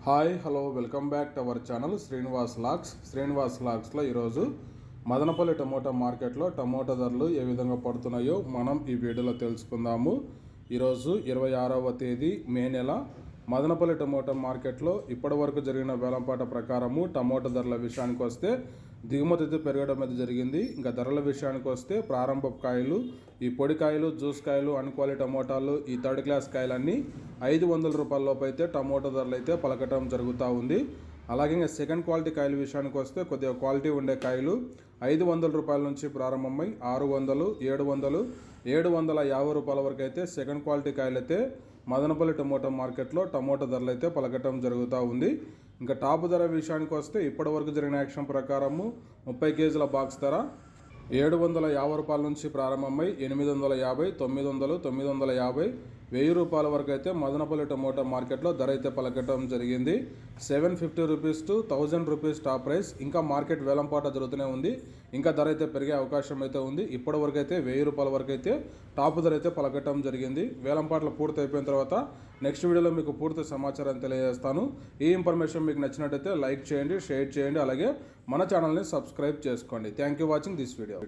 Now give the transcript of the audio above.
Hi hello welcome back to our channel Srinivas లాగ్స్లో ఈరోజు Madanapalle tomato మార్కెట్లో టమోటా ధరలు ఏ విధంగా పడుతున్నాయో మనం ఈ వీడియోలో తెలుసుకుందాము. ఈరోజు 26వ తేదీ మే నెల మదనపల్లి టమోటా మార్కెట్లో ఇప్పటి వరకు జరిగిన వేలంపాట ప్రకారము టమోటా ధరల విషయానికి వస్తే దిగుమతి అయితే పెరగడం అయితే జరిగింది. ఇంకా ధరల విషయానికి వస్తే ప్రారంభ కాయలు, ఈ పొడి కాయలు, జ్యూస్ కాయలు, అన్క్వాలిటీ టమోటాలు, ఈ థర్డ్ క్లాస్ కాయలన్నీ 500 రూపాయల లోపు అయితే టమోటా ధరలు అయితే పలకటం జరుగుతూ ఉంది. అలాగే ఇంకా సెకండ్ క్వాలిటీ కాయల విషయానికి వస్తే కొద్దిగా క్వాలిటీ ఉండే కాయలు 500 రూపాయల నుంచి ప్రారంభమై 600, 700, 750 రూపాయల వరకు అయితే సెకండ్ క్వాలిటీ కాయలు అయితే మదనపల్లి టమోటా మార్కెట్లో టమోటా ధరలు అయితే పలకటం జరుగుతూ ఉంది. ఇంకా టాప్ ధర విషయానికి వస్తే ఇప్పటి వరకు జరిగిన యాక్షన్ ప్రకారము 30 కేజీల బాక్స్ ధర 750 రూపాయల నుంచి ప్రారంభమై 850, 900, 950, 1000 రూపాయల వరకు అయితే మదనపల్లి టమోటా మార్కెట్లో ధర అయితే పలకటం జరిగింది. 750 rupees to 1000 rupees top price. ఇంకా మార్కెట్ వేలంపాట జరుగుతూనే ఉంది. ఇంకా ధర అయితే పెరిగే అవకాశం అయితే ఉంది. ఇప్పటి వరకు అయితే 1000 రూపాయల వరకు అయితే టాప్ ధర అయితే పలకటం జరిగింది. వేలంపాటలు పూర్తి అయిపోయిన తర్వాత నెక్స్ట్ వీడియోలో మీకు పూర్తి సమాచారం తెలియజేస్తాను. ఈ ఇన్ఫర్మేషన్ మీకు నచ్చినట్టయితే లైక్ చేయండి, షేర్ చేయండి, అలాగే మన ఛానల్ని సబ్స్క్రైబ్ చేసుకోండి. Thank you watching this video.